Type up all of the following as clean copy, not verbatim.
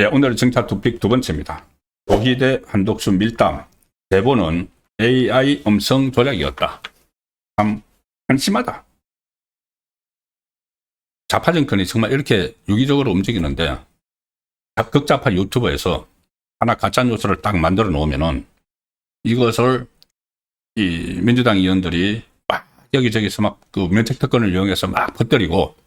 네, 오늘은 정찰 투픽 두 번째입니다. 조희대 한독수 밀담. 대본은 AI 음성 조작이었다. 참 한심하다. 좌파 정권이 정말 이렇게 유기적으로 움직이는데 극좌파 유튜버에서 하나 가짜뉴스를 딱 만들어 놓으면은 이것을 이 민주당 의원들이 막 여기저기서 막 그 면책특권을 이용해서 막 퍼뜨리고,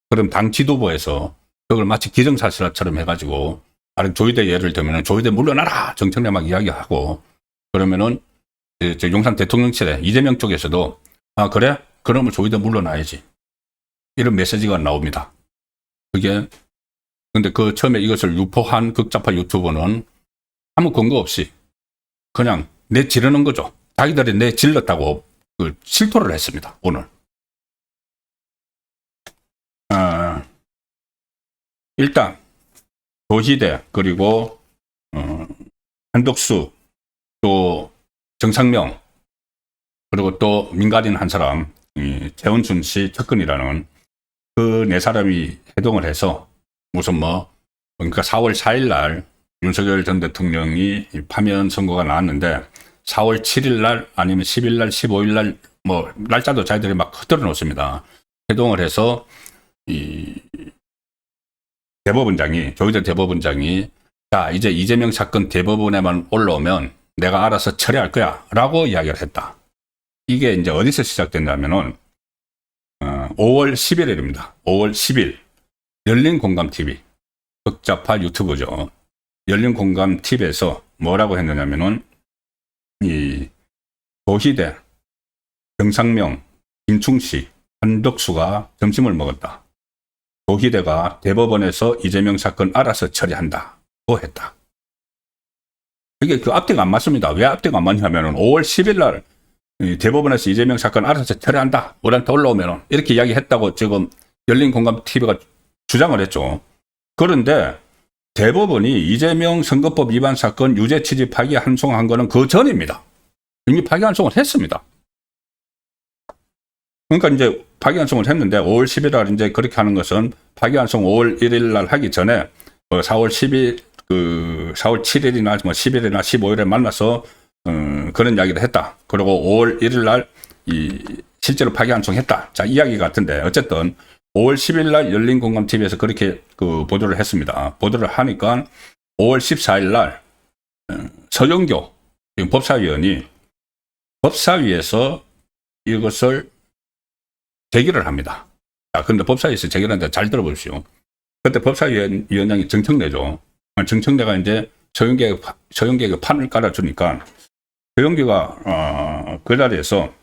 그럼 당 지도부에서 그걸 마치 기정사실처럼 해가지고, 아니 조희대 예를 들면은 조희대 물러나라 정청래 막 이야기하고, 그러면은 용산 대통령실에 이재명 쪽에서도 아 그래? 그러면 조희대 물러나야지, 이런 메시지가 나옵니다. 그게 근데 그 처음에 이것을 유포한 극좌파 유튜버는 아무 근거 없이 그냥 내지르는 거죠. 자기들이 내질렀다고 그 실토를 했습니다. 오늘. 일단 조희대 그리고 한독수 또 정상명 그리고 또 민간인 한 사람 재원순 씨 측근이라는 그 네 사람이 해동을 해서 무슨 그러니까 4월 4일 날 윤석열 전 대통령이 파면 선고가 나왔는데 4월 7일 날 아니면 10일 날 15일 날 날짜도 자기들이 막 흔들어 놓습니다. 해동을 해서 이 대법원장이, 조희대 대법원장이 자 이제 이재명 사건 대법원에만 올라오면 내가 알아서 처리할 거야 라고 이야기를 했다. 이게 이제 어디서 시작됐냐면은 5월 11일입니다. 5월 10일 열린공감TV, 극좌파 유튜브죠. 열린공감TV에서 뭐라고 했느냐면은 이 조희대, 정상명, 김충식, 한덕수가 점심을 먹었다. 조희대가 대법원에서 이재명 사건 알아서 처리한다고 했다. 이게 그 앞뒤가 안 맞습니다. 왜 앞뒤가 안 맞냐면은 5월 10일 날 대법원에서 이재명 사건 알아서 처리한다. 우리한테 올라오면은 이렇게 이야기했다고 지금 열린공감TV가 주장을 했죠. 그런데 대법원이 이재명 선거법 위반 사건 유죄 취지 파기 환송한 거는 그 전입니다. 이미 파기 환송을 했습니다. 그러니까 이제 파기 환송을 했는데 5월 10일 날 이제 그렇게 하는 것은 파기 환송 5월 1일 날 하기 전에 4월 10일 4월 7일이나 10일이나 15일에 만나서 그런 이야기를 했다. 그리고 5월 1일 날 실제로 파기 환송했다. 자, 이야기 같은데 어쨌든 5월 10일 날 열린공감TV에서 그렇게 보도를 했습니다. 보도를 하니까 5월 14일 날 서영교 법사위원이 법사위에서 이것을 제기를 합니다. 자, 근데 법사위에서 제기하는데 잘 들어보십시오. 그때 법사위원장이 정청래죠. 정청래가 이제 서영교에게 판을 깔아주니까 서영교가 그 자리에서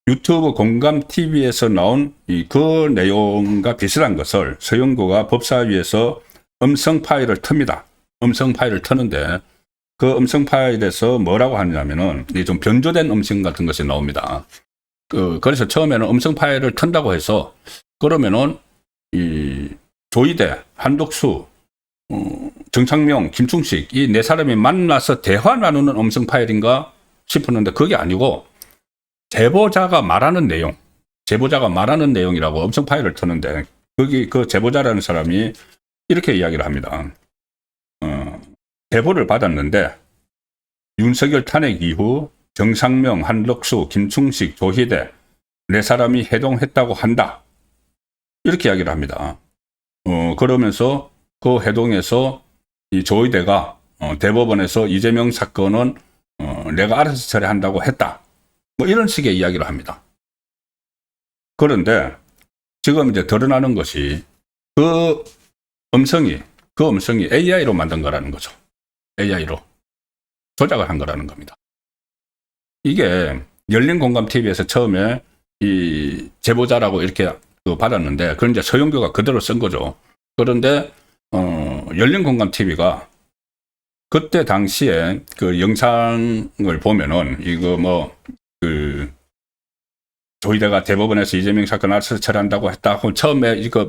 유튜브 공감TV에서 나온 그 내용과 비슷한 것을 서영교가 법사위에서 음성 파일을 틉니다. 음성 파일을 트는데 그 음성 파일에서 뭐라고 하냐면은 좀 변조된 음성 같은 것이 나옵니다. 그래서 처음에는 음성 파일을 튼다고 해서 그러면은 조희대, 한독수, 정상명, 김충식 이 네 사람이 만나서 대화 나누는 음성 파일인가 싶었는데 그게 아니고 제보자가 말하는 내용이라고 음성 파일을 트는데 거기 그 제보자라는 사람이 이렇게 이야기를 합니다. 제보를 받았는데 윤석열 탄핵 이후 정상명, 한덕수, 김충식, 조희대 네 사람이 해동했다고 한다. 이렇게 이야기를 합니다. 그러면서 그 해동에서 이 조희대가 대법원에서 이재명 사건은 내가 알아서 처리한다고 했다. 이런 식의 이야기를 합니다. 그런데 지금 이제 드러나는 것이 그 음성이 AI로 만든 거라는 거죠. AI로 조작을 한 거라는 겁니다. 이게 열린공감TV에서 처음에 이 제보자라고 이렇게 받았는데 그건 이제 서영교가 그대로 쓴 거죠. 그런데 열린공감TV가 그때 당시에 그 영상을 보면은 이거 조희대가 대법원에서 이재명 사건 알아서 처리한다고 했다. 그럼 처음에 이거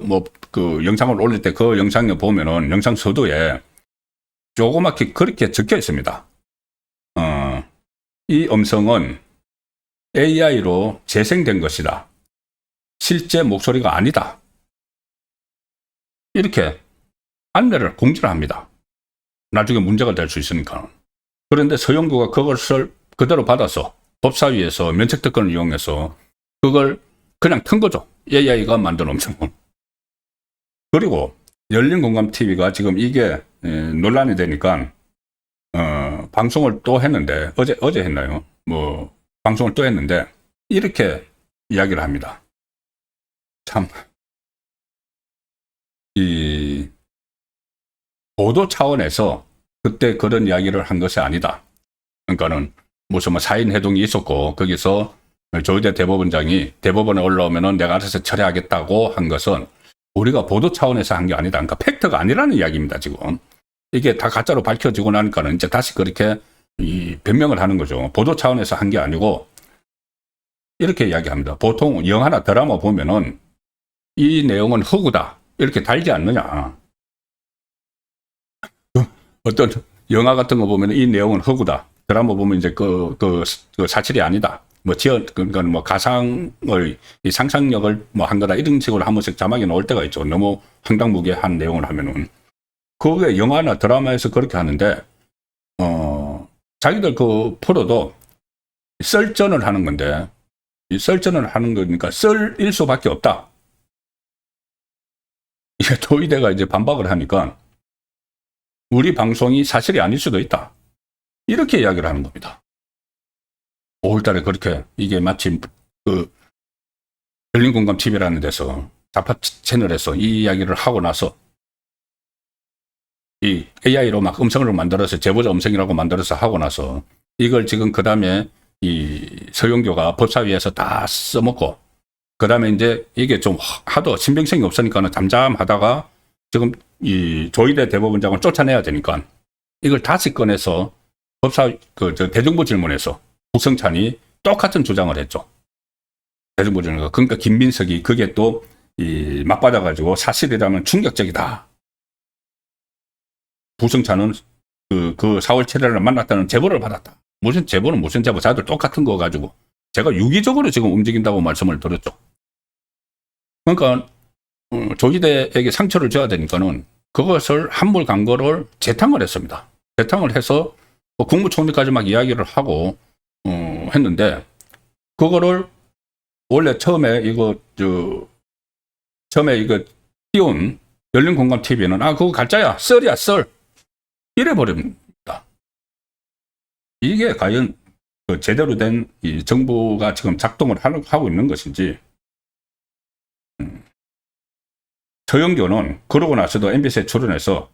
그 영상을 올릴 때 그 영상을 보면은 영상 서두에 조그맣게 그렇게 적혀 있습니다. 이 음성은 AI로 재생된 것이다. 실제 목소리가 아니다. 이렇게 안내를 공지를 합니다. 나중에 문제가 될 수 있으니까. 그런데 서영구가 그것을 그대로 받아서 법사위에서 면책특권을 이용해서 그걸 그냥 튼 거죠. AI가 만든 음성을. 그리고 열린공감TV가 지금 이게 논란이 되니까 방송을 또 했는데 어제 했나요? 뭐 방송을 또 했는데 이렇게 이야기를 합니다. 참 이 보도 차원에서 그때 그런 이야기를 한 것이 아니다. 그러니까는 무슨 뭐 사인 회동이 있었고 거기서 조희대 대법원장이 대법원에 올라오면은 내가 알아서 처리하겠다고 한 것은 우리가 보도 차원에서 한 게 아니다. 그러니까 팩트가 아니라는 이야기입니다. 지금 이게 다 가짜로 밝혀지고 나니까는 이제 다시 그렇게 변명을 하는 거죠. 보도 차원에서 한 게 아니고 이렇게 이야기합니다. 보통 영화나 드라마 보면은 이 내용은 허구다 이렇게 달지 않느냐. 어떤 영화 같은 거 보면 이 내용은 허구다. 드라마 보면 이제 그 사실이 아니다. 뭐 그러니까 뭐 가상을 이 상상력을 뭐 한 거다 이런 식으로 한 번씩 자막이 나올 때가 있죠. 너무 황당무계한 내용을 하면은 그게 영화나 드라마에서 그렇게 하는데 자기들 그 프로도 썰전을 하는 건데 이 썰전을 하는 거니까 썰일 수밖에 없다. 이게 조희대가 이제 반박을 하니까 우리 방송이 사실이 아닐 수도 있다. 이렇게 이야기를 하는 겁니다. 5월달에 그렇게 이게 마침 그 열린공감TV라는 데서 좌파 채널에서 이 이야기를 하고 나서 이 AI로 막 음성을 만들어서 제보자 음성이라고 만들어서 하고 나서 이걸 지금 그 다음에 이 서영교가 법사위에서 다 써먹고 그 다음에 이제 이게 좀 하도 신빙성이 없으니까는 잠잠하다가 지금 이 조희대 대법원장을 쫓아내야 되니까 이걸 다시 꺼내서 법사 대정부 질문에서 구성찬이 똑같은 주장을 했죠. 대정부 질문. 그러니까 김민석이 그게 또 맞받아가지고 사실이라면 충격적이다. 부성찬은 그 4월 7일을 만났다는 제보를 받았다. 무슨 제보는 무슨 제보? 자들 똑같은 거 가지고 제가 유기적으로 지금 움직인다고 말씀을 드렸죠. 그러니까 조희대에게 상처를 줘야 되니까는 그것을 한물간거를 재탕을 했습니다. 재탕을 해서 국무총리까지 막 이야기를 하고 했는데 그거를 원래 처음에 이거 띄운 열린공감TV는 그거 가짜야 썰이야 썰 이래 버립니다. 이게 과연 제대로 된 이 정부가 지금 작동을 하고 있는 것인지. 서영교는 그러고 나서도 MBC에 출연해서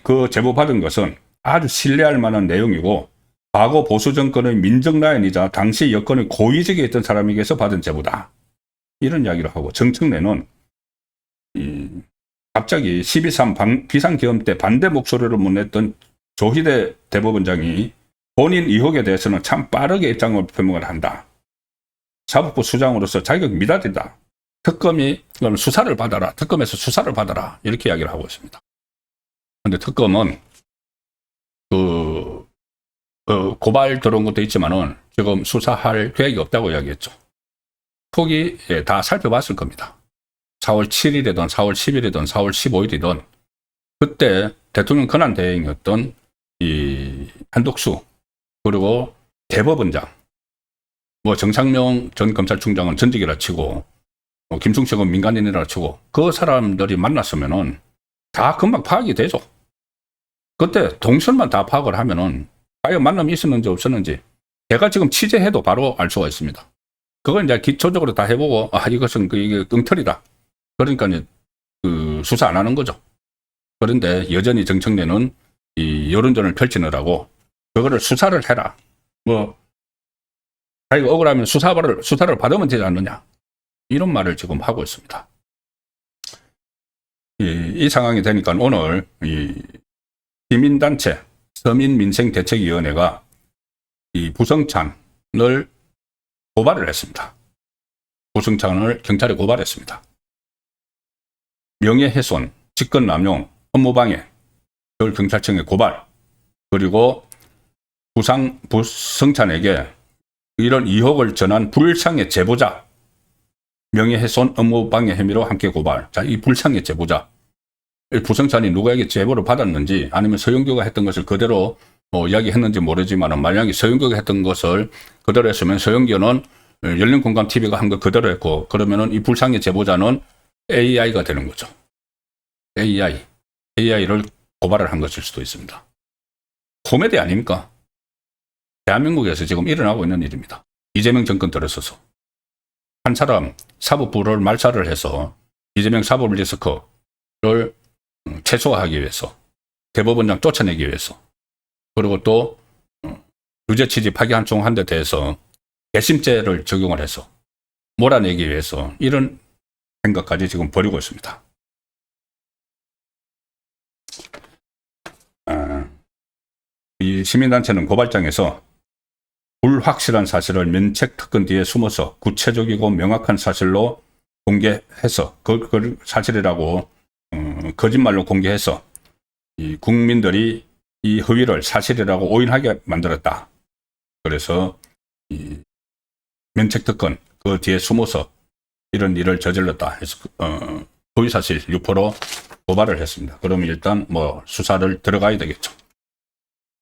그 제보 받은 것은 아주 신뢰할 만한 내용이고 과거 보수 정권의 민정 라인이자 당시 여건이 고위직에 있던 사람에게서 받은 제보다. 이런 이야기를 하고 정청래는 갑자기 12.3 비상계엄 때 반대 목소리를 못 냈던 조희대 대법원장이 본인 의혹에 대해서는 참 빠르게 입장을 표명을 한다. 사법부 수장으로서 자격이 미달된다. 특검이 수사를 받아라. 특검에서 수사를 받아라. 이렇게 이야기를 하고 있습니다. 그런데 특검은 고발 들어온 것도 있지만은 지금 수사할 계획이 없다고 이야기했죠. 폭이 다 살펴봤을 겁니다. 4월 7일이든 4월 10일이든 4월 15일이든 그때 대통령 권한 대행이었던 이 한덕수 그리고 대법원장 뭐 정상명 전 검찰총장은 전직이라 치고 김충식은 민간인이라 치고 그 사람들이 만났으면은 다 금방 파악이 되죠. 그때 동선만 다 파악을 하면은 과연 만남이 있었는지 없었는지 제가 지금 취재해도 바로 알 수가 있습니다. 그걸 이제 기초적으로 다 해보고 이것은 이게 엉터리다. 그러니까 이제 수사 안 하는 거죠. 그런데 여전히 정청래는 이 여론전을 펼치느라고 그거를 수사를 해라. 뭐 자기가 억울하면 수사를 받으면 되지 않느냐. 이런 말을 지금 하고 있습니다. 이 상황이 되니까 오늘 이 시민단체 서민민생대책위원회가 이 부성찬을 고발을 했습니다. 부성찬을 경찰에 고발했습니다. 명예훼손, 직권남용, 업무방해, 서울경찰청에 고발, 그리고 부성찬에게 이런 의혹을 전한 불상의 제보자 명예훼손 업무방해 혐의로 함께 고발. 자, 이 불상의 제보자. 부성찬이 누구에게 제보를 받았는지 아니면 서영교가 했던 것을 그대로 이야기했는지 모르지만 만약에 서영교가 했던 것을 그대로 했으면 서영교는 열린공감TV가 한 거 그대로 했고 그러면은 이 불상의 제보자는 AI가 되는 거죠. AI를 고발을 한 것일 수도 있습니다. 코미디 아닙니까? 대한민국에서 지금 일어나고 있는 일입니다. 이재명 정권 들어서서 한 사람 사법부를 말살을 해서 이재명 사법 리스크를 최소화하기 위해서 대법원장 쫓아내기 위해서 그리고 또 유죄 취집하기 한 데 대해서 개심죄를 적용을 해서 몰아내기 위해서 이런 생각까지 지금 벌이고 있습니다. 이 시민단체는 고발장에서 불확실한 사실을 면책특권 뒤에 숨어서 구체적이고 명확한 사실로 공개해서 그 사실이라고 거짓말로 공개해서 이 국민들이 이 허위를 사실이라고 오인하게 만들었다. 그래서 이 면책특권 그 뒤에 숨어서 이런 일을 저질렀다 해서 허위사실 유포로 고발을 했습니다. 그러면 일단 수사를 들어가야 되겠죠.